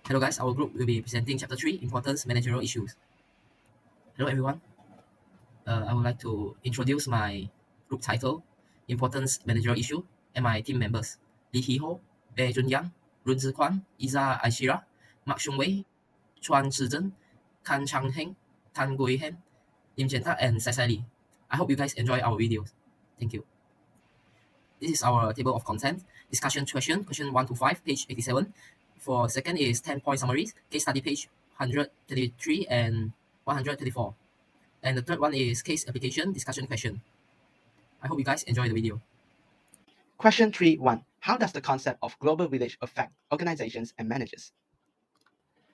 Hello guys, our group will be presenting Chapter 3, Importance Managerial Issues. Hello everyone, I would like to introduce my group title, Importance Managerial Issue, and my team members, Li Hee-ho, Bae Jun-yang, Run Zikwan, Iza Aishira, Mak Xiong-wei, Chuan Zhizhen, Kan Chang-heng, Tan Gui-hen, Lim Jian-ta, and Sai Sai Li. I hope you guys enjoy our videos. Thank you. This is our table of content. Discussion question 1 to 5, page 87. For second is 10-point summaries, case study page 133 and 134. And the third one is case application discussion question. I hope you guys enjoy the video. Question 3.1. How does the concept of global village affect organizations and managers?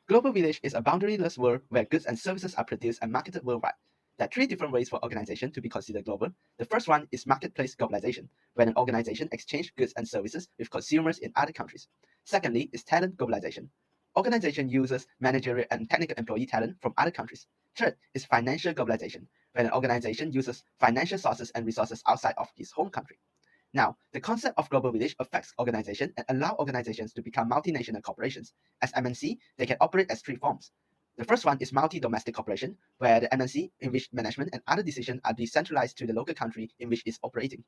Global village is a boundaryless world where goods and services are produced and marketed worldwide. There are three different ways for organizations to be considered global. The first one is marketplace globalization, when an organization exchanges goods and services with consumers in other countries. Secondly is talent globalization. Organization uses managerial and technical employee talent from other countries. Third is financial globalization, when an organization uses financial sources and resources outside of its home country. Now, the concept of global village affects organizations and allows organizations to become multinational corporations. As MNC, they can operate as three forms. The first one is multi-domestic corporation, where the MNC, in which management and other decisions are decentralized to the local country in which it's operating.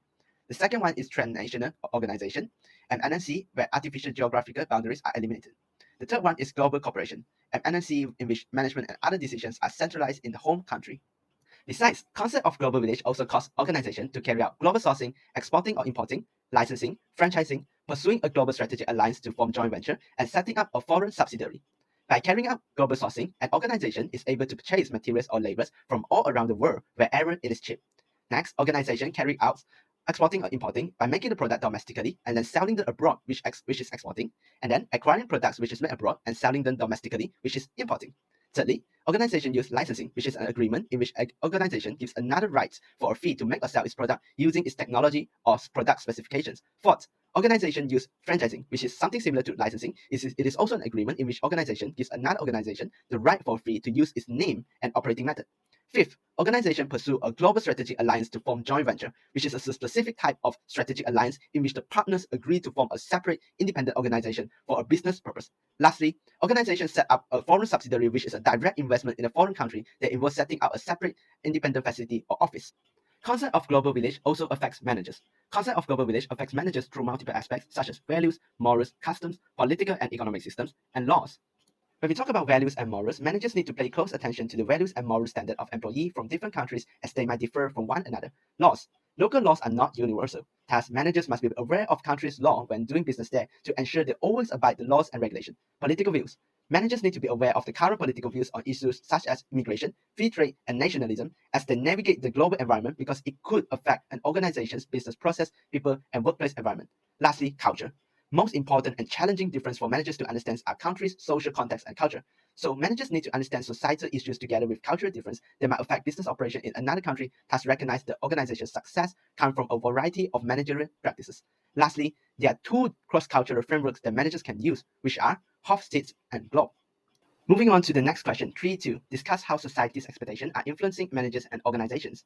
The second one is transnational organization, an MNC where artificial geographical boundaries are eliminated. The third one is global corporation, an MNC in which management and other decisions are centralized in the home country. Besides, concept of global village also causes organizations to carry out global sourcing, exporting or importing, licensing, franchising, pursuing a global strategic alliance to form joint venture, and setting up a foreign subsidiary. By carrying out global sourcing, an organization is able to purchase materials or labors from all around the world wherever it is cheap. Next, organization carry out exporting or importing by making the product domestically and then selling them abroad, which is exporting, and then acquiring products which is made abroad and selling them domestically, which is importing. Thirdly, organization use licensing, which is an agreement in which an organization gives another right for a fee to make or sell its product using its technology or product specifications. Fourth, organization use franchising, which is something similar to licensing. It is also an agreement in which organization gives another organization the right for a fee to use its name and operating method. Fifth, organization pursue a global strategic alliance to form joint venture, which is a specific type of strategic alliance in which the partners agree to form a separate independent organization for a business purpose. Lastly, organizations set up a foreign subsidiary, which is a direct investment in a foreign country that involves setting up a separate independent facility or office. Concept of global village also affects managers. Concept of global village affects managers through multiple aspects such as values, morals, customs, political and economic systems, and laws. When we talk about values and morals, managers need to pay close attention to the values and moral standard of employees from different countries as they might differ from one another. Laws. Local laws are not universal. Thus, managers must be aware of countries' law when doing business there to ensure they always abide the laws and regulations. Political views. Managers need to be aware of the current political views on issues such as immigration, free trade, and nationalism as they navigate the global environment because it could affect an organization's business process, people, and workplace environment. Lastly, culture. Most important and challenging difference for managers to understand are countries, social context, and culture. So managers need to understand societal issues together with cultural difference that might affect business operation in another country, thus recognize the organization's success come from a variety of managerial practices. Lastly, there are two cross-cultural frameworks that managers can use, which are Hofstede and Globe. Moving on to the next question, 3.2. Discuss how society's expectations are influencing managers and organizations.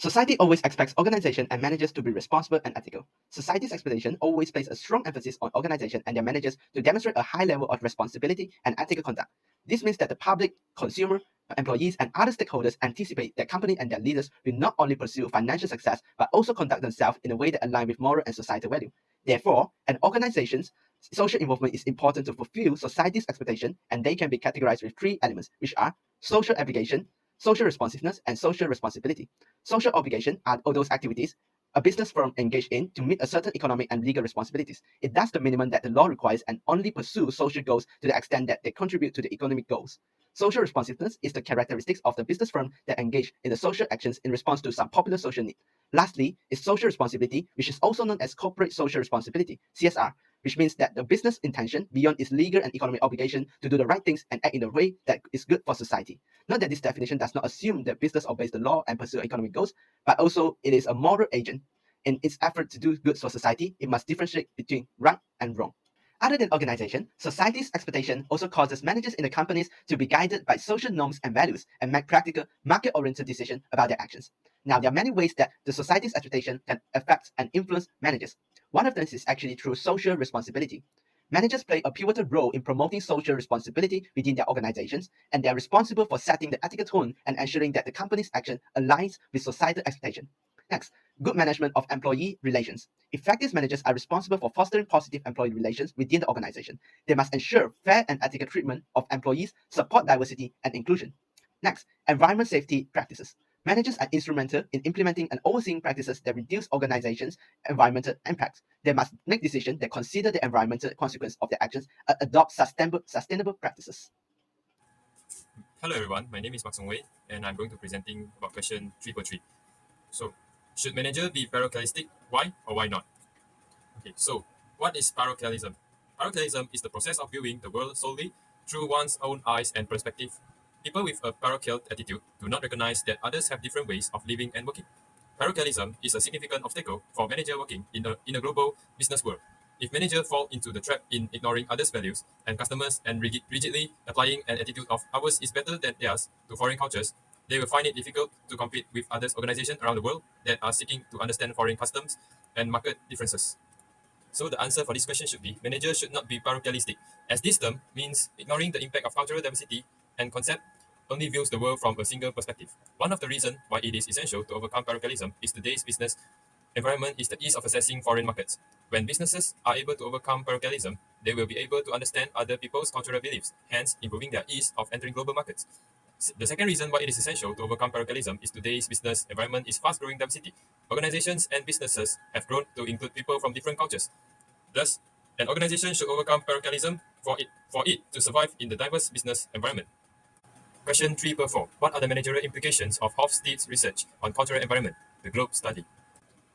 Society always expects organizations and managers to be responsible and ethical. Society's expectation always place a strong emphasis on organizations and their managers to demonstrate a high level of responsibility and ethical conduct. This means that the public, consumer, employees, and other stakeholders anticipate that company and their leaders will not only pursue financial success, but also conduct themselves in a way that aligns with moral and societal value. Therefore, an organization's social involvement is important to fulfill society's expectation, and they can be categorized with three elements, which are social obligation, social responsiveness, and social responsibility. Social obligation are all those activities a business firm engaged in to meet a certain economic and legal responsibilities. It does the minimum that the law requires and only pursue social goals to the extent that they contribute to the economic goals. Social responsiveness is the characteristics of the business firm that engage in the social actions in response to some popular social need. Lastly is social responsibility, which is also known as corporate social responsibility, CSR, which means that the business intention beyond its legal and economic obligation to do the right things and act in a way that is good for society. Note that this definition does not assume that business obeys the law and pursue economic goals, but also it is a moral agent. In its effort to do good for society, it must differentiate between right and wrong. Other than organization, society's expectation also causes managers in the companies to be guided by social norms and values and make practical, market-oriented decisions about their actions. Now, there are many ways that the society's expectation can affect and influence managers. One of them is actually through social responsibility. Managers play a pivotal role in promoting social responsibility within their organizations, and they are responsible for setting the ethical tone and ensuring that the company's action aligns with societal expectation. Next, good management of employee relations. Effective managers are responsible for fostering positive employee relations within the organization. They must ensure fair and ethical treatment of employees, support diversity and inclusion. Next, environment safety practices. Managers are instrumental in implementing and overseeing practices that reduce organizations' environmental impacts. They must make decisions that consider the environmental consequence of their actions and adopt sustainable practices. Hello everyone, my name is Mak Song Wei and I'm going to presenting about question 3.3. So, should manager be parochialistic? Why or why not? Okay, so what is parochialism? Parochialism is the process of viewing the world solely through one's own eyes and perspective. People with a parochial attitude do not recognize that others have different ways of living and working. Parochialism is a significant obstacle for manager working in a global business world. If managers fall into the trap in ignoring others' values and customers and rigidly applying an attitude of ours is better than theirs to foreign cultures, they will find it difficult to compete with other organizations around the world that are seeking to understand foreign customs and market differences. So the answer for this question should be managers should not be parochialistic, as this term means ignoring the impact of cultural diversity and concept only views the world from a single perspective. One of the reasons why it is essential to overcome parochialism is today's business environment is the ease of accessing foreign markets. When businesses are able to overcome parochialism, they will be able to understand other people's cultural beliefs, hence improving their ease of entering global markets. The second reason why it is essential to overcome parochialism is today's business environment is fast-growing diversity. Organizations and businesses have grown to include people from different cultures. Thus, an organization should overcome parochialism for it to survive in the diverse business environment. Question 3/4. What are the managerial implications of Hofstede's research on cultural environment, the Globe study?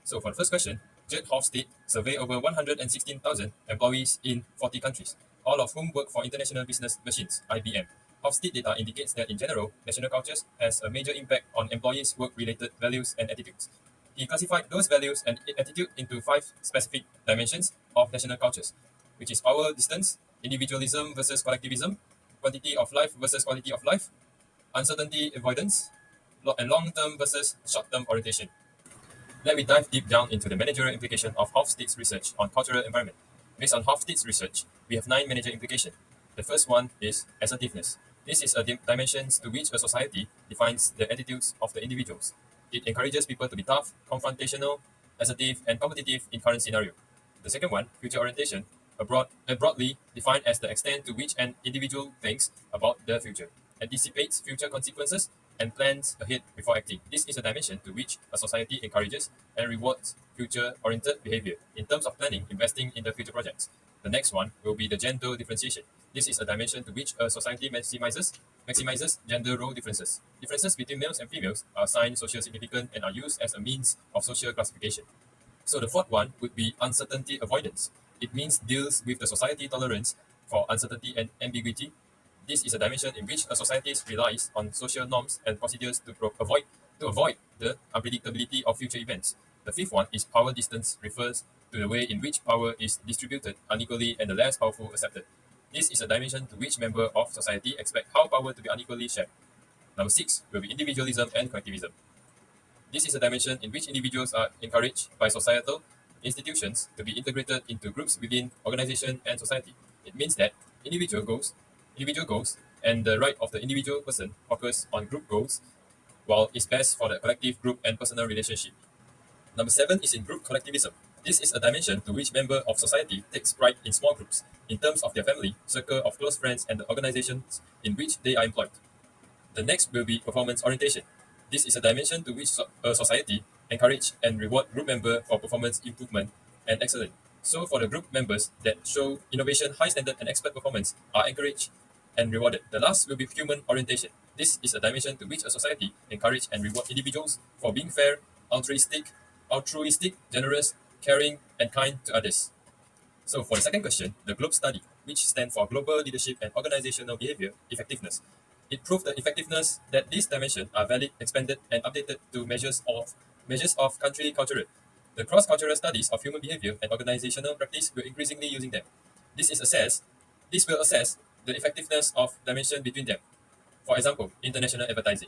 So for the first question, Judd Hofstede surveyed over 116,000 employees in 40 countries, all of whom work for International Business Machines, IBM. Hofstede data indicates that in general, national cultures has a major impact on employees' work-related values and attitudes. He classified those values and attitude into 5 specific dimensions of national cultures, which is power distance, individualism versus collectivism, quantity of life versus quality of life, uncertainty avoidance, and long-term versus short-term orientation. Let me dive deep down into the managerial implication of Hofstede's research on cultural environment. Based on Hofstede's research, we have 9 major implications. The first one is assertiveness. This is a dimension to which a society defines the attitudes of the individuals. It encourages people to be tough, confrontational, assertive, and competitive in current scenario. The second one, future orientation, broadly defined as the extent to which an individual thinks about the future, anticipates future consequences, and plans ahead before acting. This is a dimension to which a society encourages and rewards future-oriented behavior in terms of planning, investing in the future projects. The next one will be the gender differentiation. This is a dimension to which a society maximizes gender role differences. Differences between males and females are assigned social significance and are used as a means of social classification. So the fourth one would be uncertainty avoidance. It means deals with the society tolerance for uncertainty and ambiguity. This is a dimension in which a society relies on social norms and procedures to avoid the unpredictability of future events. The fifth one is power distance, refers to the way in which power is distributed unequally and the less powerful accepted. This is a dimension to which member of society expect how power to be unequally shared. Number 6 will be individualism and collectivism. This is a dimension in which individuals are encouraged by societal institutions to be integrated into groups within organization and society. It means that individual goals, and the right of the individual person focus on group goals, while it's best for the collective, group, and personal relationship. Number 7 is in group collectivism. This is a dimension to which member of society takes pride in small groups in terms of their family, circle of close friends, and the organizations in which they are employed. The next will be performance orientation. This is a dimension to which a society encourage and reward group member for performance improvement and excellence. So for the group members that show innovation, high standard, and expert performance are encouraged and rewarded. The last will be human orientation. This is a dimension to which a society encourage and reward individuals for being fair, altruistic, generous, caring, and kind to others. So for the second question, the GLOBE study, which stands for Global Leadership and Organizational Behavior Effectiveness, it proved the effectiveness that these dimensions are valid, expanded, and updated to measures of country culture. The cross-cultural studies of human behavior and organizational practice will increasingly using them. This will assess the effectiveness of dimension between them. For example, international advertising.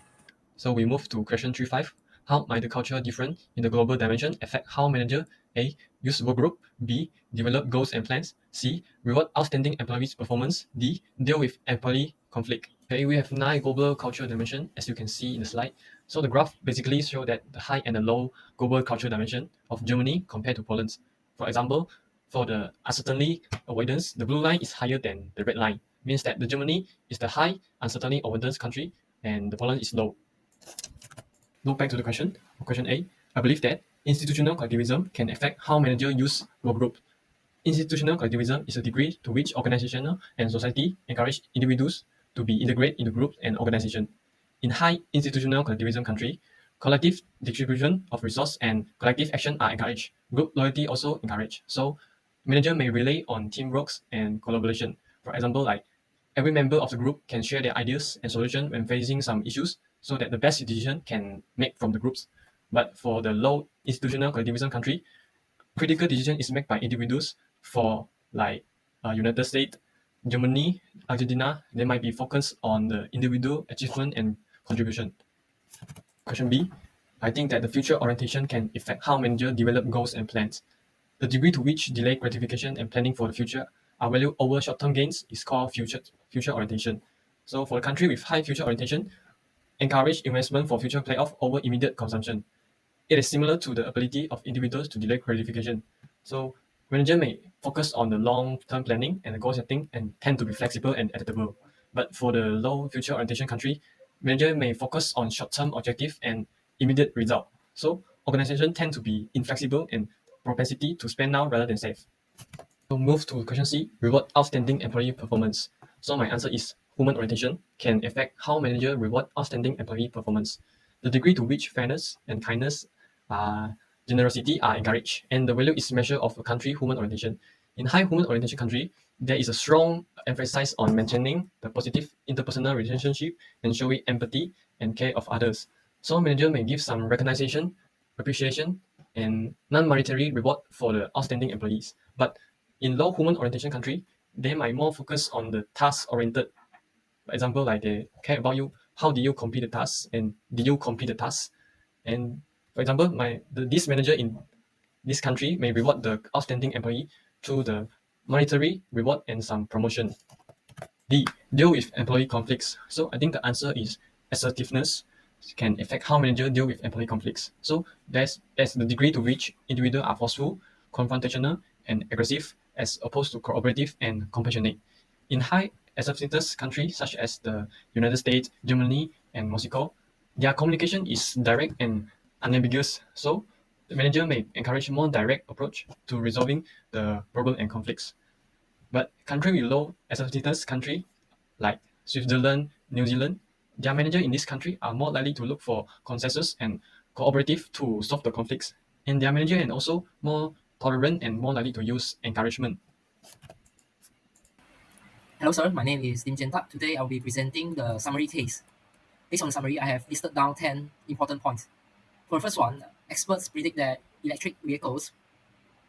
So we move to question 3.5. How might the culture different in the global dimension affect how manager A. use work group, B. develop goals and plans, C. reward outstanding employees' performance, D. deal with employee conflict. Okay, we have 9 global culture dimension as you can see in the slide. So the graph basically show that the high and the low global culture dimension of Germany compared to Poland. For example, for the uncertainty avoidance, the blue line is higher than the red line, means that the Germany is the high uncertainty avoidance country and the Poland is low. Now back to the question. Question A. I believe that institutional collectivism can affect how managers use work group. Institutional collectivism is a degree to which organizational and society encourage individuals to be integrated into groups and organizations. In high institutional collectivism country, collective distribution of resource and collective action are encouraged. Group loyalty also encouraged. So manager may rely on teamwork and collaboration. For example, like every member of the group can share their ideas and solutions when facing some issues so that the best decision can make from the groups. But for the low institutional collectivism country, critical decision is made by individuals. For like United States, Germany, Argentina, they might be focused on the individual achievement and contribution. Question B. I think that the future orientation can affect how managers develop goals and plans. The degree to which delayed gratification and planning for the future are valued over short-term gains is called future orientation. So for a country with high future orientation, encourage investment for future payoff over immediate consumption. It is similar to the ability of individuals to delay gratification. So manager may focus on the long-term planning and the goal setting and tend to be flexible and adaptable. But for the low future orientation country, manager may focus on short-term objective and immediate result. So organizations tend to be inflexible and propensity to spend now rather than save. So move to question C, reward outstanding employee performance. So my answer is human orientation can affect how manager reward outstanding employee performance. The degree to which fairness and kindness, generosity are encouraged, and the value is measure of a country human orientation. In high human orientation country, there is a strong emphasis on maintaining the positive interpersonal relationship and showing empathy and care of others. So manager may give some recognition, appreciation, and non-monetary reward for the outstanding employees. But in low human orientation country, they might more focus on the task oriented. For example, like they care about you, how did you complete the task, and did you complete the task? And for example, this manager in this country may reward the outstanding employee through the monetary reward and some promotion. D. Deal with employee conflicts. So I think the answer is assertiveness can affect how manager deal with employee conflicts. So there's the degree to which individuals are forceful, confrontational, and aggressive as opposed to cooperative and compassionate. In high assertiveness countries such as the United States, Germany, and Mexico, their communication is direct and unambiguous. So the manager may encourage more direct approach to resolving the problem and conflicts. But country with low assertiveness country like Switzerland, New Zealand, their manager in this country are more likely to look for consensus and cooperative to solve the conflicts. And their manager and also more tolerant and more likely to use encouragement. Hello, sir. My name is Lim Jian Tak. Today, I'll be presenting the summary case. Based on the summary, I have listed down 10 important points. For the first one, experts predict that electric vehicles,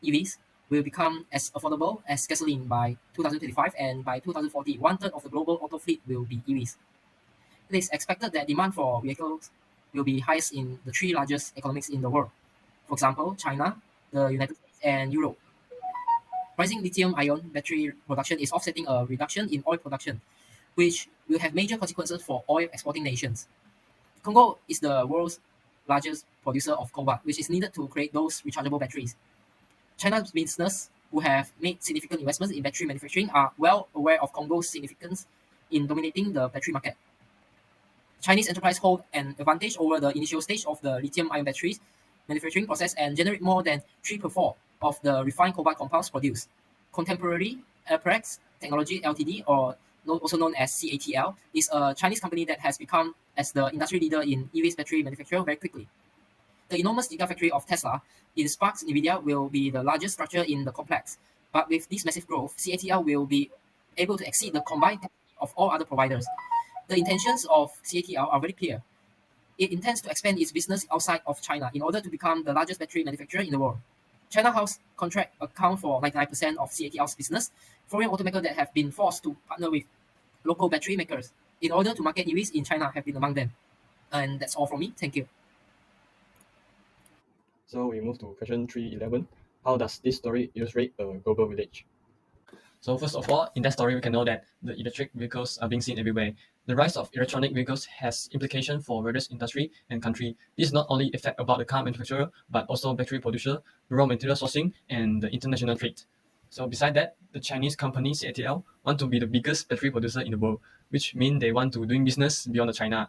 EVs, will become as affordable as gasoline by 2025, and by 2040, one-third of the global auto fleet will be EVs. It is expected that demand for vehicles will be highest in the 3 largest economies in the world. For example, China, the United States, and Europe. Rising lithium-ion battery production is offsetting a reduction in oil production, which will have major consequences for oil exporting nations. Congo is the world's largest producer of cobalt, which is needed to create those rechargeable batteries. China's business, who have made significant investments in battery manufacturing, are well aware of Congo's significance in dominating the battery market. Chinese enterprises hold an advantage over the initial stage of the lithium-ion batteries manufacturing process and generate more than 3 per 4 of the refined cobalt compounds produced. Contemporary Apex Technology Ltd, or also known as CATL, is a Chinese company that has become as the industry leader in EVs battery manufacture very quickly. The enormous gigafactory of Tesla in Sparks, NVIDIA, will be the largest structure in the complex. But with this massive growth, CATL will be able to exceed the combined capacity of all other providers. The intentions of CATL are very clear. It intends to expand its business outside of China in order to become the largest battery manufacturer in the world. China House contract account for 99% of CATL's business. Foreign automakers that have been forced to partner with local battery makers in order to market EVs in China have been among them. And that's all from me. Thank you. So we move to question 311. How does this story illustrate a global village? So first of all, in that story, we can know that the electric vehicles are being seen everywhere. The rise of electronic vehicles has implication for various industry and country. This not only affect about the car manufacturer, but also battery producer, raw material sourcing, and the international trade. So beside that, the Chinese company CATL want to be the biggest battery producer in the world, which means they want to doing business beyond China.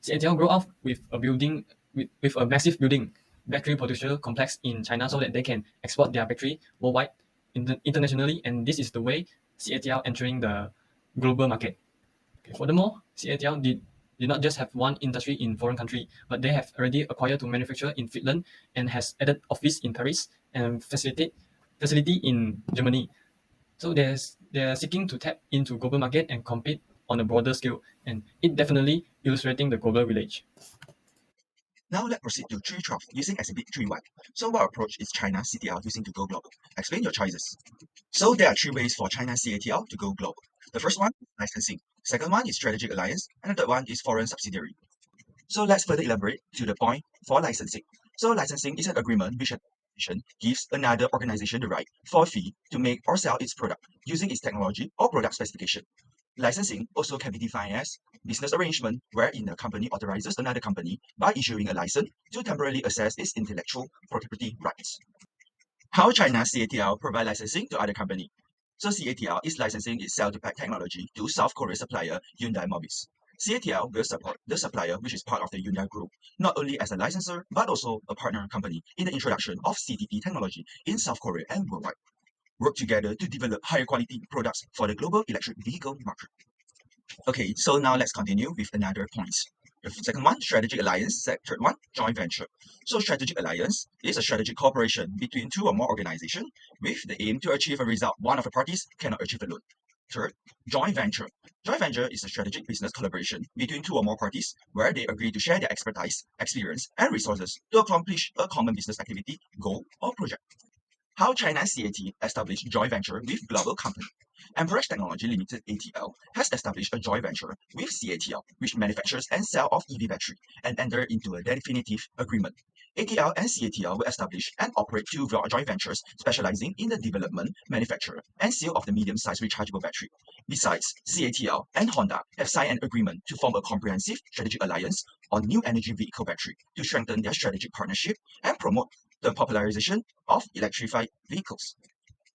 CATL grow up with a building with a massive building battery producer complex in China so that they can export their battery worldwide internationally, and this is the way CATL entering the global market. Okay. Furthermore, CATL did not just have one industry in foreign country, but they have already acquired to manufacture in Finland and has added office in Paris and facility in Germany. So they're seeking to tap into global market and compete on a broader scale, and it definitely illustrating the global village. Now let's proceed to 312 using exhibit 3.1. So what approach is China CTL using to go global? Explain your choices. So there are three ways for China CATL to go global. The first one is licensing. Second one is strategic alliance. And the third one is foreign subsidiary. So let's further elaborate to the point for licensing. So licensing is an agreement which an organization gives another organization the right for a fee to make or sell its product using its technology or product specification. Licensing also can be defined as business arrangement wherein a company authorizes another company by issuing a license to temporarily access its intellectual property rights. How China CATL provide licensing to other company? So CATL is licensing its cell-to-pack technology to South Korea supplier Hyundai Mobis. CATL will support the supplier which is part of the Hyundai group, not only as a licensor but also a partner company in the introduction of CTP technology in South Korea and worldwide. Work together to develop higher quality products for the global electric vehicle market. Okay, so now let's continue with another point. The second one, strategic alliance. Third one, joint venture. So strategic alliance is a strategic cooperation between two or more organizations with the aim to achieve a result one of the parties cannot achieve alone. Third, joint venture. Joint venture is a strategic business collaboration between two or more parties where they agree to share their expertise, experience, and resources to accomplish a common business activity, goal, or project. How China CAT established joint venture with global company. Amperex Technology Limited ATL has established a joint venture with CATL, which manufactures and sell of EV battery, and enter into a definitive agreement. ATL and CATL will establish and operate two joint ventures specializing in the development, manufacture, and sale of the medium-sized rechargeable battery. Besides, CATL and Honda have signed an agreement to form a comprehensive strategic alliance on new energy vehicle battery to strengthen their strategic partnership and promote the popularization of electrified vehicles.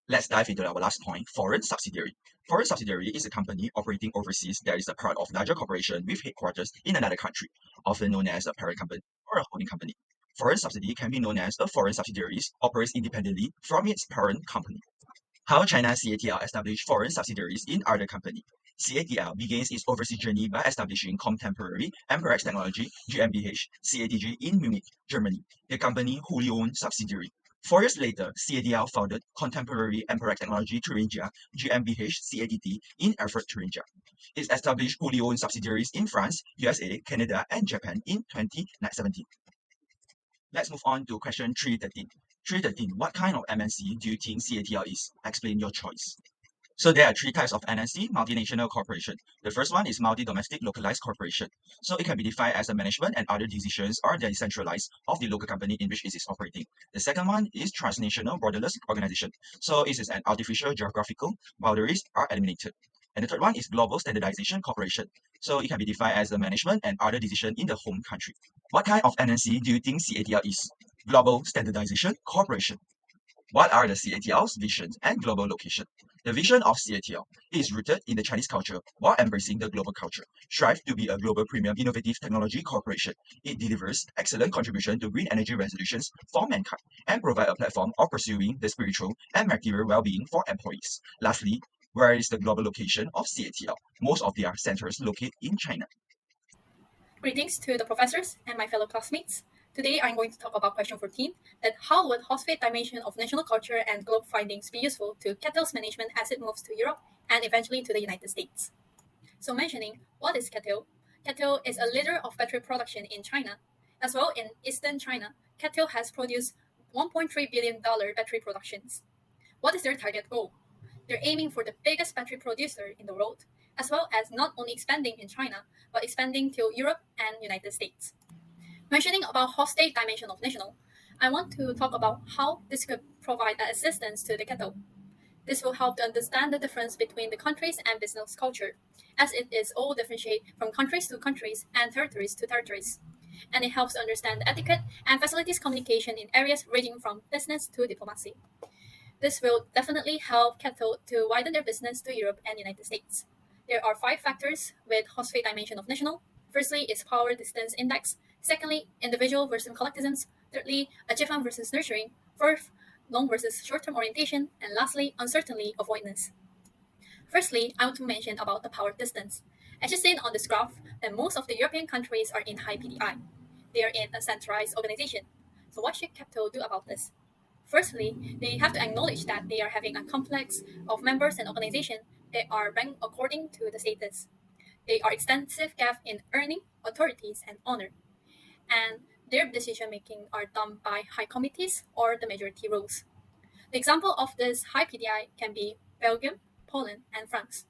Let's dive into our last point, foreign subsidiary. Foreign subsidiary is a company operating overseas that is a part of larger corporation with headquarters in another country, often known as a parent company or a holding company. Foreign subsidiary can be known as a foreign subsidiaries operates independently from its parent company. How China CATL established foreign subsidiaries in other company. CATL begins its overseas journey by establishing contemporary Amperex Technology GmbH CATG in Munich, Germany, the company wholly owned subsidiary. 4 years later, CATL founded Contemporary Amperex Technology Thuringia GmbH CATT in Erfurt, Thuringia. It established wholly owned subsidiaries in France, USA, Canada, and Japan in 2017. Let's move on to question 313. 313. What kind of MNC do you think CATL is? Explain your choice. So there are three types of MNC, multinational corporation. The first one is multi-domestic localized corporation. So it can be defined as the management and other decisions are decentralized of the local company in which it is operating. The second one is transnational borderless organization. So it is an artificial geographical boundaries are eliminated. And the third one is global standardization corporation. So it can be defined as the management and other decision in the home country. What kind of MNC do you think CATL is? Global standardization corporation. What are the CATL's visions and global location? The vision of CATL is rooted in the Chinese culture while embracing the global culture. Strive to be a global premium innovative technology corporation. It delivers excellent contribution to green energy resolutions for mankind and provide a platform of pursuing the spiritual and material well-being for employees. Lastly, where is the global location of CATL? Most of their centers located in China. Greetings to the professors and my fellow classmates. Today I'm going to talk about question 14, that how would phosphate dimension of national culture and globe findings be useful to CATL's management as it moves to Europe and eventually to the United States. So mentioning what is CATL, CATL is a leader of battery production in China. As well in Eastern China, CATL has produced $1.3 billion battery productions. What is their target goal? They're aiming for the biggest battery producer in the world, as well as not only expanding in China, but expanding to Europe and United States. Mentioning about phosphate dimension of national, I want to talk about how this could provide assistance to the capital. This will help to understand the difference between the countries and business culture, as it is all differentiate from countries to countries and territories to territories. And it helps to understand etiquette and facilitates communication in areas ranging from business to diplomacy. This will definitely help capital to widen their business to Europe and United States. There are 5 factors with Hosfei dimension of national. Firstly is power distance index. Secondly, individual versus collectivism. Thirdly, achievement versus nurturing. Fourth, long versus short-term orientation. And lastly, uncertainty avoidance. Firstly, I want to mention about the power distance. As you seen on this graph, that most of the European countries are in high PDI. They are in a centralized organization. So what should capital do about this? Firstly, they have to acknowledge that they are having a complex of members and organizations that are ranked according to the status. They are extensive gap in earning, authorities, and honor. And their decision making are done by high committees or the majority rules. The example of this high PDI can be Belgium, Poland, and France.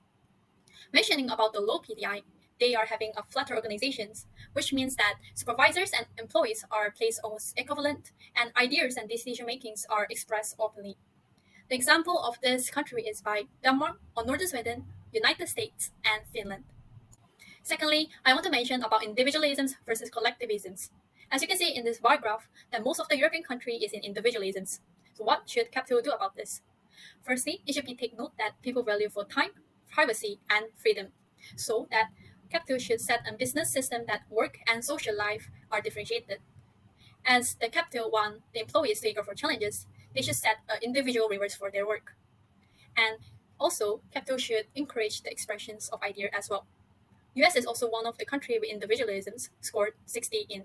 Mentioning about the low PDI, they are having a flatter organizations, which means that supervisors and employees are placed almost equivalent, and ideas and decision makings are expressed openly. The example of this country is by Denmark or Northern Sweden, United States, and Finland. Secondly, I want to mention about individualisms versus collectivisms. As you can see in this bar graph, that most of the European country is in individualisms. So what should capital do about this? Firstly, it should be take note that people value for time, privacy, and freedom. So that capital should set a business system that work and social life are differentiated. As the capital want the employees to eager for challenges, they should set individual rewards for their work. And also, capital should encourage the expressions of idea as well. US is also one of the country with individualisms scored 60 in.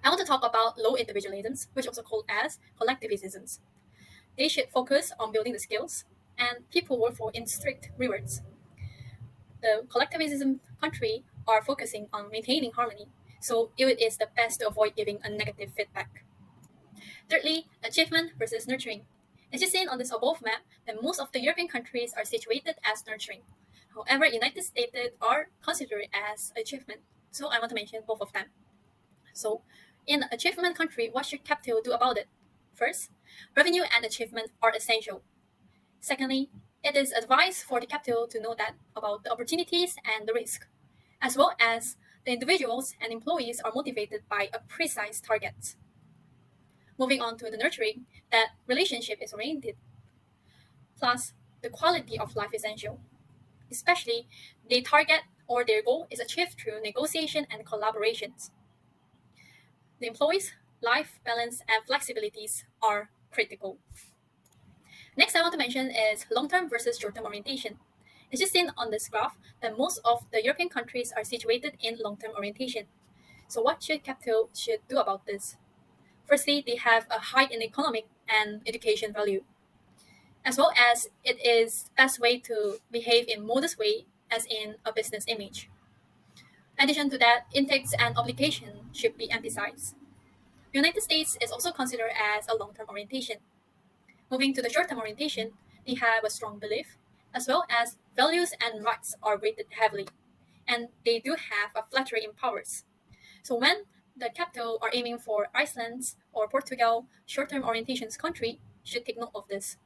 I want to talk about low individualisms, which also called as collectivisms. They should focus on building the skills, and people work for in strict rewards. The collectivism country are focusing on maintaining harmony, so it is the best to avoid giving a negative feedback. Thirdly, achievement versus nurturing. As you seen on this above map, that most of the European countries are situated as nurturing. However, United States are considered as achievement. So I want to mention both of them. So in achievement country, what should capital do about it? First, revenue and achievement are essential. Secondly, it is advised for the capital to know that about the opportunities and the risk, as well as the individuals and employees are motivated by a precise target. Moving on to the nurturing, that relationship is oriented. Plus, the quality of life is essential. Especially, they target or their goal is achieved through negotiation and collaborations. The employees' life balance and flexibilities are critical. Next, I want to mention is long-term versus short-term orientation. As you seen on this graph, that most of the European countries are situated in long-term orientation. So what should capital should do about this? Firstly, they have a high in economic and education value, as well as it is best way to behave in modest way as in a business image. In addition to that, intakes and obligation should be emphasized. The United States is also considered as a long-term orientation. Moving to the short-term orientation, they have a strong belief, as well as values and rights are weighted heavily, and they do have a fluctuating powers. So when the capital are aiming for Iceland or Portugal, short-term orientations country should take note of this.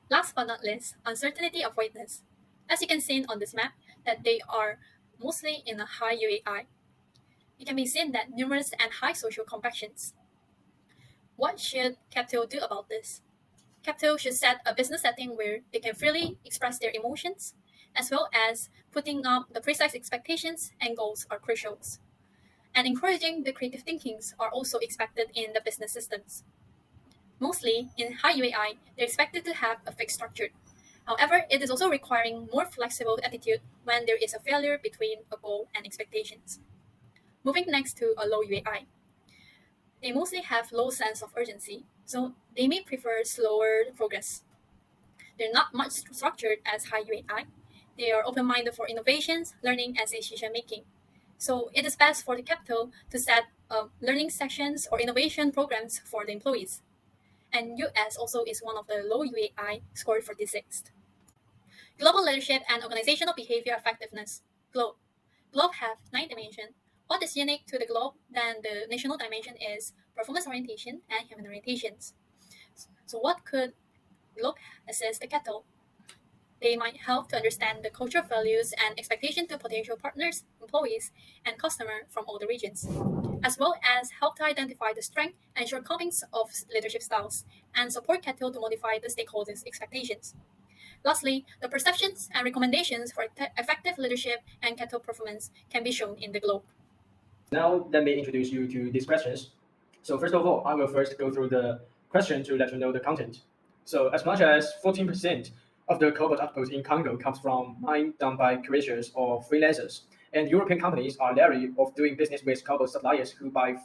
Last but not least, uncertainty avoidance. As you can see on this map, that they are mostly in a high UAI. It can be seen that numerous and high social compactions. What should capital do about this? Capital should set a business setting where they can freely express their emotions, as well as putting up the precise expectations and goals are crucial. And encouraging the creative thinkings are also expected in the business systems. Mostly, in high UAI, they're expected to have a fixed structure. However, it is also requiring more flexible attitude when there is a failure between a goal and expectations. Moving next to a low UAI. They mostly have low sense of urgency, so they may prefer slower progress. They're not much structured as high UAI. They are open-minded for innovations, learning, and decision making. So it is best for the capital to set learning sessions or innovation programs for the employees. And US also is one of the low UAI, scored 46th. Global leadership and organizational behavior effectiveness. GLOBE. GLOBE have 9 dimensions, What is unique to the globe than the national dimension is performance orientation and human orientations. So, what could globe assist the kettle? They might help to understand the cultural values and expectation to potential partners, employees, and customers from all the regions, as well as help to identify the strength and shortcomings of leadership styles and support Kettle to modify the stakeholders' expectations. Lastly, the perceptions and recommendations for effective leadership and Kettle performance can be shown in the globe. Now, let me introduce you to these questions. So first of all, I will first go through the question to let you know the content. So as much as 14% of the cobalt output in Congo comes from mine done by creators or freelancers, and European companies are leery of doing business with cobalt suppliers who buy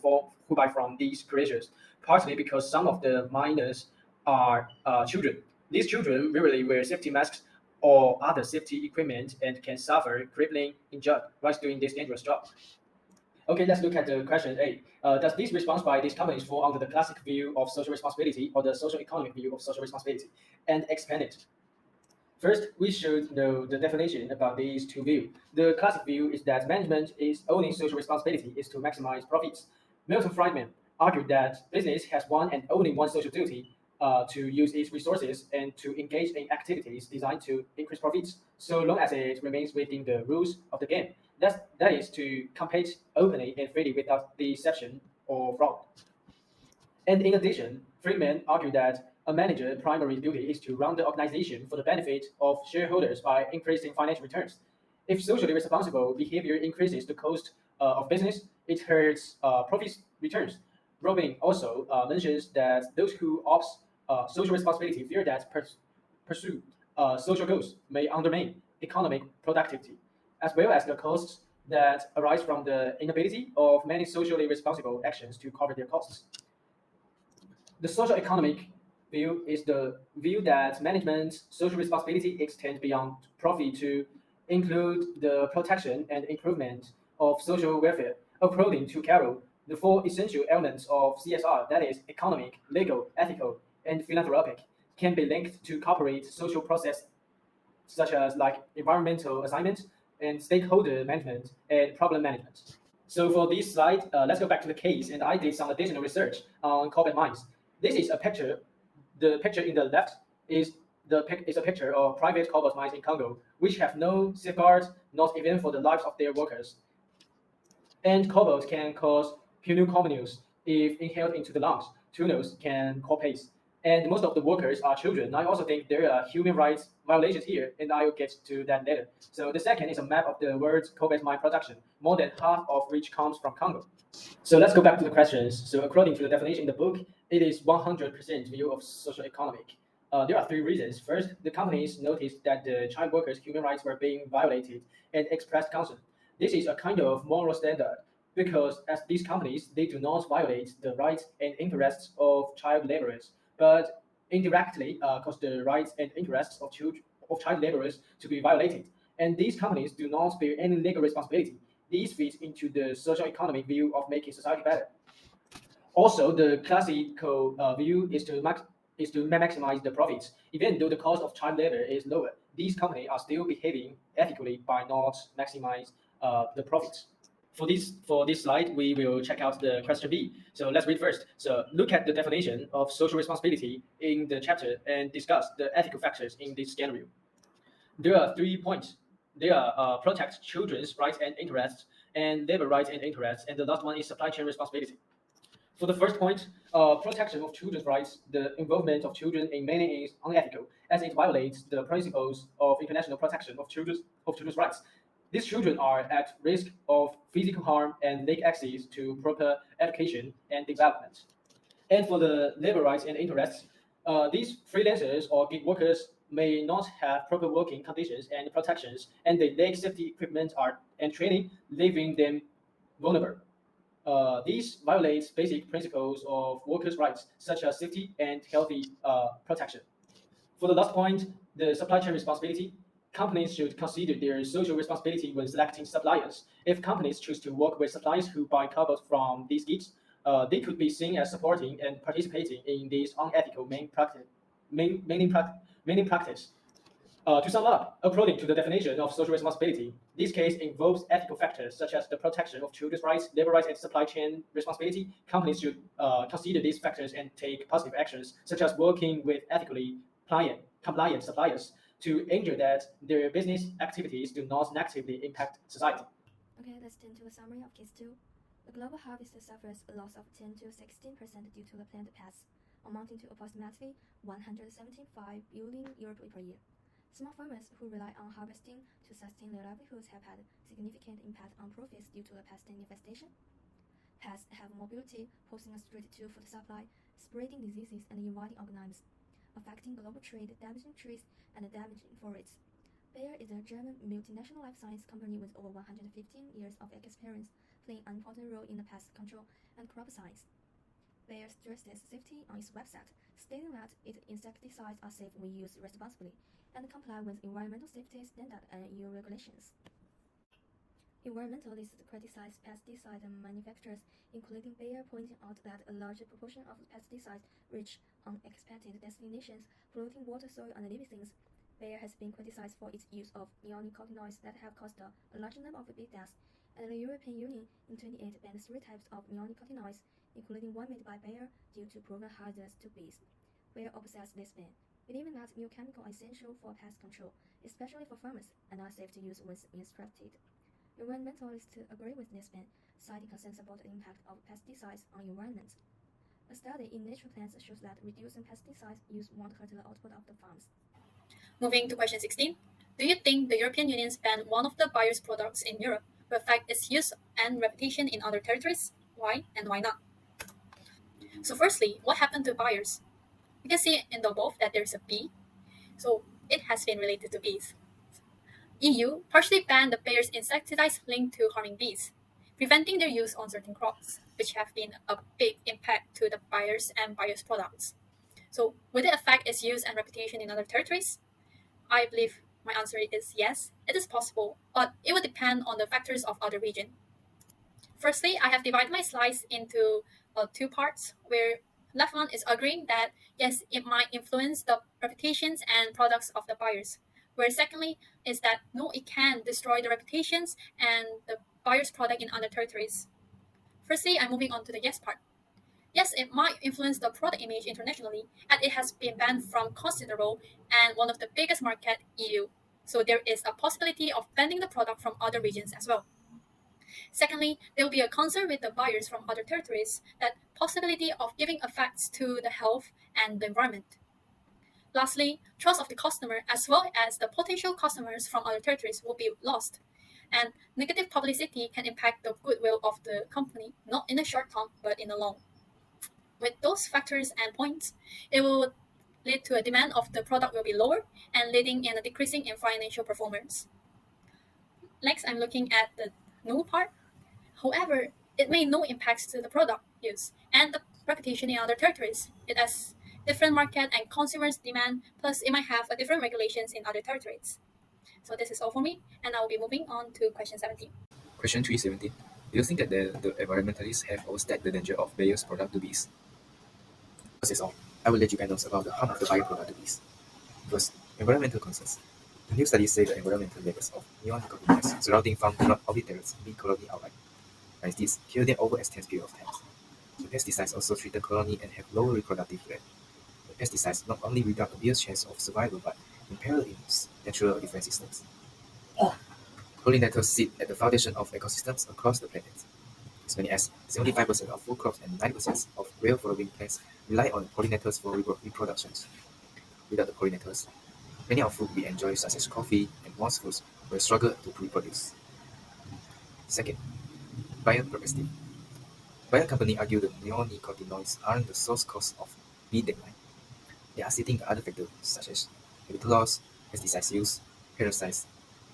from these creators, partly because some of the miners are children. These children rarely wear safety masks or other safety equipment and can suffer crippling injury while doing this dangerous job. Okay, let's look at the question A. Does this response by these companies fall under the classic view of social responsibility or the social economic view of social responsibility? And expand it. First, we should know the definition about these two views. The classic view is that management is only social responsibility is to maximize profits. Milton Friedman argued that business has one and only one social duty to use its resources and to engage in activities designed to increase profits, so long as it remains within the rules of the game. That is to compete openly and freely without deception or fraud. And in addition, Friedman argued that a manager's primary duty is to run the organization for the benefit of shareholders by increasing financial returns. If socially responsible behavior increases the cost of business, it hurts profit returns. Robin also mentions that those who opt social responsibility fear that pursue social goals may undermine economic productivity, as well as the costs that arise from the inability of many socially responsible actions to cover their costs. The social economic view is the view that management's social responsibility extends beyond profit to include the protection and improvement of social welfare. According to Carroll, the four essential elements of CSR, that is, economic, legal, ethical, and philanthropic, can be linked to corporate social process such as like environmental assignment and stakeholder management and problem management. So for this slide, let's go back to the case, and I did some additional research on cobalt mines. This is a picture. The picture in the left is a picture of private cobalt mines in Congo, which have no safeguards, not even for the lives of their workers. And cobalt can cause pneumocommunes if inhaled into the lungs. Tunnels can cause pace. And most of the workers are children. I also think there are human rights violations here, and I will get to that later. So the second is a map of the world's cobalt mine production, more than half of which comes from Congo. So let's go back to the questions. So according to the definition in the book, it is 100% view of social economic. There are three reasons. First, the companies noticed that the child workers' human rights were being violated and expressed concern. This is a kind of moral standard because as these companies, they do not violate the rights and interests of child laborers, but indirectly cause the rights and interests of child laborers to be violated. And these companies do not bear any legal responsibility. These fit into the social economic view of making society better. Also, the classical view is to maximize the profits. Even though the cost of child labor is lower, these companies are still behaving ethically by not maximize the profits. For this slide, we will check out the question B. So let's read first. So look at the definition of social responsibility in the chapter and discuss the ethical factors in this scenario. There are 3 points. They are protect children's rights and interests, and labor rights and interests, and the last one is supply chain responsibility. For the first point, protection of children's rights, the involvement of children in many is unethical, as it violates the principles of international protection of children's rights. These children are at risk of physical harm and lack access to proper education and development. And for the labor rights and interests, these freelancers or gig workers may not have proper working conditions and protections, and they lack safety equipment and training, leaving them vulnerable. These violates basic principles of workers' rights, such as safety and healthy protection. For the last point, the supply chain responsibility, companies should consider their social responsibility when selecting suppliers. If companies choose to work with suppliers who buy cobalt from these gigs, they could be seen as supporting and participating in this unethical main practice. To sum up, according to the definition of social responsibility, this case involves ethical factors such as the protection of children's rights, labor rights, and supply chain responsibility. Companies should consider these factors and take positive actions, such as working with ethically compliant suppliers to ensure that their business activities do not negatively impact society. Okay, let's turn to a summary of case 2. The global harvest suffers a loss of 10 to 16% due to the plant pests, amounting to approximately 175 billion euros per year. Small farmers who rely on harvesting to sustain their livelihoods have had significant impact on profits due to the pest infestation. Pests have mobility, posing a threat to food supply, spreading diseases and inviting organisms, affecting global trade, damaging trees, and damaging forests. Bayer is a German multinational life science company with over 115 years of experience, playing an important role in the pest control and crop science. Bayer stresses safety on its website, stating that its insecticides are safe when used responsibly and comply with environmental safety standards and EU regulations. Environmentalists criticize pesticide manufacturers, including Bayer, pointing out that a large proportion of pesticides reach unexpected destinations, polluting water, soil, and living things. Bayer has been criticized for its use of neonicotinoids that have caused a large number of bee deaths, and the European Union in 2028 banned 3 types of neonicotinoids, including one made by Bayer due to proven hazards to bees. Bayer opposes this ban, believing that new chemicals are essential for pest control, especially for farmers, and are safe to use once instructed. Environmentalists agree with this ban, citing concerns about the impact of pesticides on environment. A study in Nature Plants shows that reducing pesticide use won't hurt the output of the farms. Moving to question 16. Do you think the European Union's ban one of the Bayer's products in Europe will affect its use and reputation in other territories? Why and why not? So firstly, what happened to Bayer's? You can see in the above that there's a bee, so it has been related to bees. EU partially banned the Bayer's insecticides linked to harming bees, preventing their use on certain crops, which have been a big impact to the Bayer's and Bayer's products. So will it affect its use and reputation in other territories? I believe my answer is yes, it is possible, but it will depend on the factors of other region. Firstly, I have divided my slides into 2 parts, where left one is agreeing that yes, it might influence the reputations and products of the buyers. Where secondly is that no, it can destroy the reputations and the buyer's product in other territories. Firstly, I'm moving on to the yes part. Yes, it might influence the product image internationally, and it has been banned from considerable and one of the biggest market, EU. So there is a possibility of banning the product from other regions as well. Secondly, there will be a concern with the buyers from other territories that possibility of giving effects to the health and the environment. Lastly, trust of the customer as well as the potential customers from other territories will be lost. And negative publicity can impact the goodwill of the company, not in the short term, but in the long. With those factors and points, it will lead to a demand of the product will be lower and leading in a decreasing in financial performance. Next, I'm looking at the no part. However, it may no impacts to the product use and the reputation in other territories. It has different market and consumers demand, plus it might have a different regulations in other territories. So this is all for me, and I will be moving on to question 17. Question 317. Do you think that the environmentalists have overstated the danger of Bayer's product to bees? First is all, I will let you guys know about the harm of the Bayer product to bees. First, environmental concerns. The new studies say the environmental levels of neonicotinoids surrounding farm do not obliterate bee colony outright. As this, kill them over extended period of time. The pesticides also treat the colony and have lower reproductive rate. The pesticides not only reduce a bee's chance of survival but imperil its natural defense systems. Pollinators sit at the foundation of ecosystems across the planet. As many as 75% of food crops and 90% of rail-following plants rely on pollinators for reproductions. Without the pollinators, many of food we enjoy such as coffee and most foods will struggle to reproduce. Second, bioprogressive. Bayer company argue the neonicotinoids aren't the source cause of bee decline. They are citing other factors such as habitat loss, pesticide use, parasites,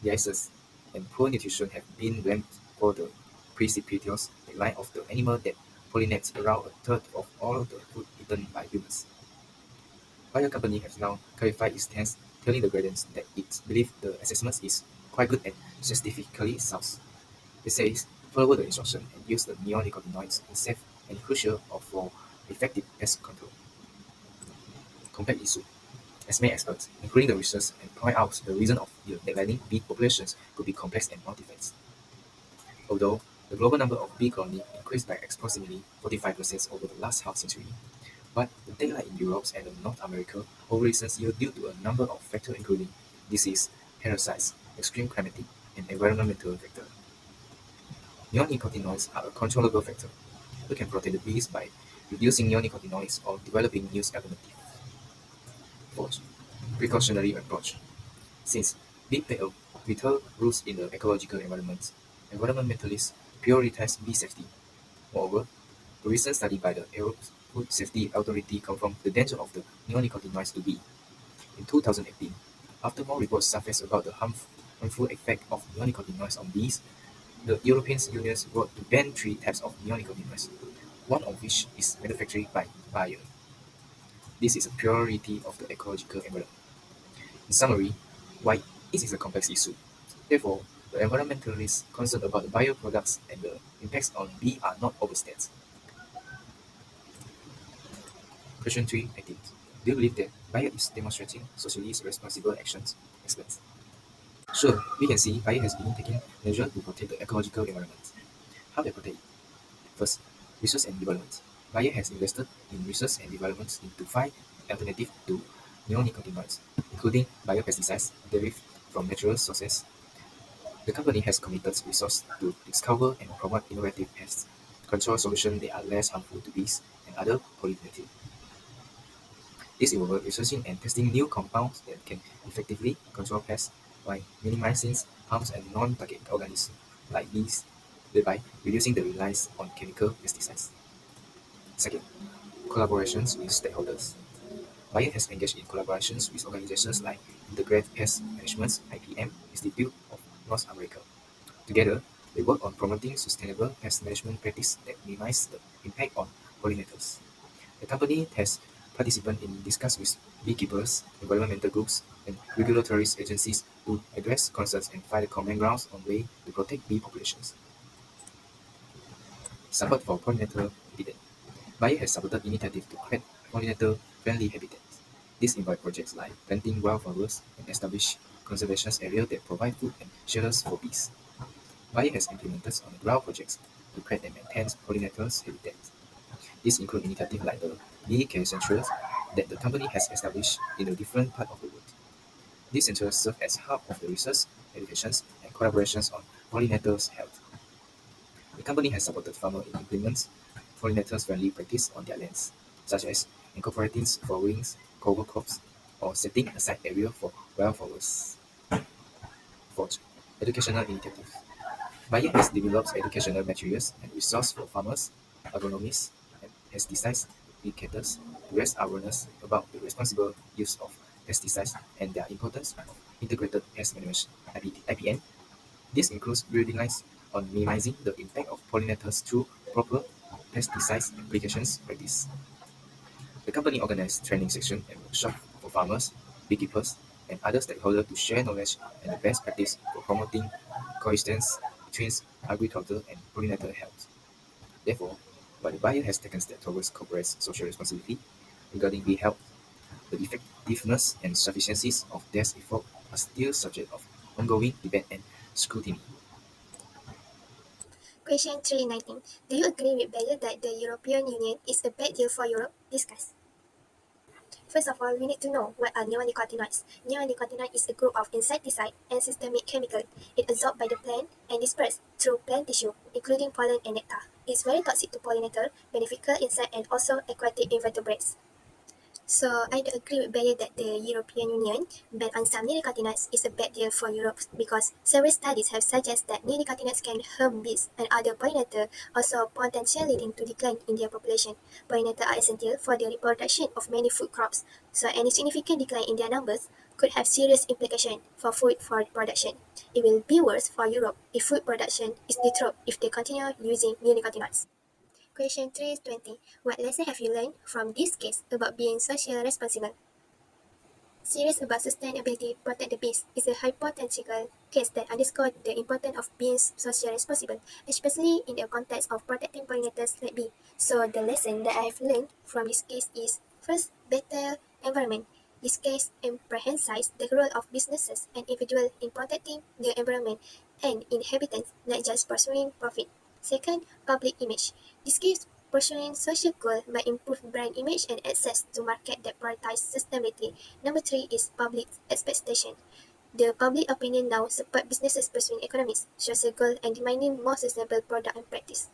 diseases, and poor nutrition have been blamed for the precipitous decline of the animal that pollinates around a third of all the food eaten by humans. Bayer company has now clarified its stance, telling the Guardian that it believes the assessment is quite good and scientifically sound. It says, follow the instruction and use the neonicotinoids is safe and crucial for effective pest control. Compact issue. as many experts, including the research, and point out the reason of the declining bee populations could be complex and multifaceted. Although the global number of bee colonies increased by approximately 45% over the last half century, but the decline in Europe and North America over recent years due to a number of factors including disease, parasites, extreme climatic, and environmental factors. Neonicotinoids are a controllable factor. We can protect the bees by reducing neonicotinoids or developing new alternatives. Fourth, precautionary approach. Since bees play a vital role in the ecological environment, environmentalists prioritize bee safety. Moreover, a recent study by the Europe Food Safety Authority confirmed the danger of the neonicotinoids to bees. In 2018, after more reports surfaced about the harmful effect of neonicotinoids on bees, the European Union voted to ban 3 types of neonicotinoids, one of which is manufactured by Bayer. This is a priority of the ecological environment. In summary, why it is a complex issue. Therefore, the environmentalists concerned about the bioproducts and the impacts on bees are not overstated. Question 3:18. Do you believe that Bayer is demonstrating socially responsible actions? Explain. Sure, we can see Bayer has been taking measures to protect the ecological environment. How they protect it? First, research and development. Bayer has invested in research and development to find alternatives to neonicotinoids, including biopesticides derived from natural sources. The company has committed resources to discover and promote innovative pest control solutions that are less harmful to bees and other pollinators. This involves researching and testing new compounds that can effectively control pests while minimizing harms and non-target organisms like bees, thereby reducing the reliance on chemical pesticides. Second, collaborations with stakeholders. Bayer has engaged in collaborations with organizations like Integrated Pest Management (IPM) Institute of North America. Together, they work on promoting sustainable pest management practices that minimize the impact on pollinators. The company has participated in discussions with beekeepers, environmental groups, and regulatory agencies to address concerns and find common grounds on ways to protect bee populations. Support for pollinator habitat. Bayer has supported initiatives to create pollinator-friendly habitats. This involves projects like planting wildflowers and establish conservation areas that provide food and shelters for bees. Bayer has implemented on-the-ground projects to create and maintain pollinators' habitats. This includes initiatives like the bee care centers that the company has established in a different part of the world. These centers serve as hub of the research, education, and collaborations on pollinators' health. The company has supported farmers in implementing pollinators-friendly practices on their lands, such as incorporating flowering cover crops or setting aside area for wildflowers. Fourth, educational initiatives. Bayer has developed educational materials and resources for farmers, agronomists, and pesticide applicators to raise awareness about the responsible use of pesticides and their importance of integrated pest management (IPM). This includes building lines on minimizing the impact of pollinators through proper pesticide applications practice. The company organized training sessions and workshops for farmers, beekeepers, and other stakeholders to share knowledge and the best practice for promoting coexistence between agriculture and pollinator health. Therefore, while the buyer has taken steps towards corporate social responsibility regarding bee health, the effectiveness and sufficiencies of their efforts are still subject of ongoing debate and scrutiny. Question 319. Do you agree with Bayer that the European Union is a bad deal for Europe? Discuss. First of all, we need to know what are neonicotinoids. Neonicotinoid is a group of insecticide and systemic chemical. It absorbed by the plant and dispersed through plant tissue, including pollen and nectar. It's very toxic to pollinator, beneficial insect, and also aquatic invertebrates. So I do agree with Bayer that the European Union ban on some neonicotinoids is a bad deal for Europe because several studies have suggested that neonicotinoids can harm bees and other pollinators, also potentially leading to decline in their population. Pollinators are essential for the reproduction of many food crops, so any significant decline in their numbers could have serious implications for food for production. It will be worse for Europe if food production is disrupted if they continue using neonicotinoids. Question 320. What lesson have you learned from this case about being socially responsible? Serious about sustainability protect the bees is a hypothetical case that underscores the importance of being socially responsible, especially in the context of protecting pollinators like bees. So the lesson that I have learned from this case is first, better environment. This case emphasizes the role of businesses and individuals in protecting the environment and inhabitants, not just pursuing profit. Second, public image. This case pursuing social goals by improved brand image and access to market that prioritize sustainability. Number three is public expectation. The public opinion now support businesses pursuing economics, social goals, and demanding more sustainable product and practice.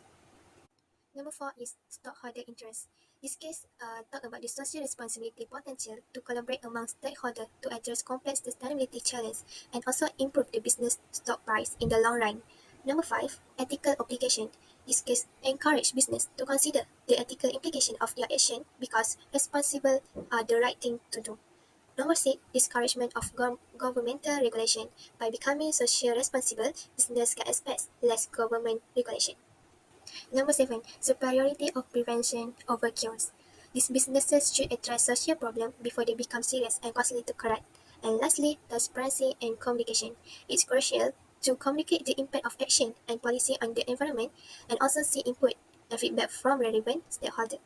Number four is stockholder interest. This case talk about the social responsibility potential to collaborate among stakeholders to address complex sustainability challenges and also improve the business stock price in the long run. Number five, ethical obligation. This case encourage business to consider the ethical implication of their action because responsible are the right thing to do. Number six, discouragement of governmental regulation. By becoming socially responsible, business can expect less government regulation. Number seven, superiority of prevention over cures. These businesses should address social problems before they become serious and costly to correct. And lastly, transparency and communication. It's crucial to communicate the impact of action and policy on the environment and also seek input and feedback from relevant stakeholders.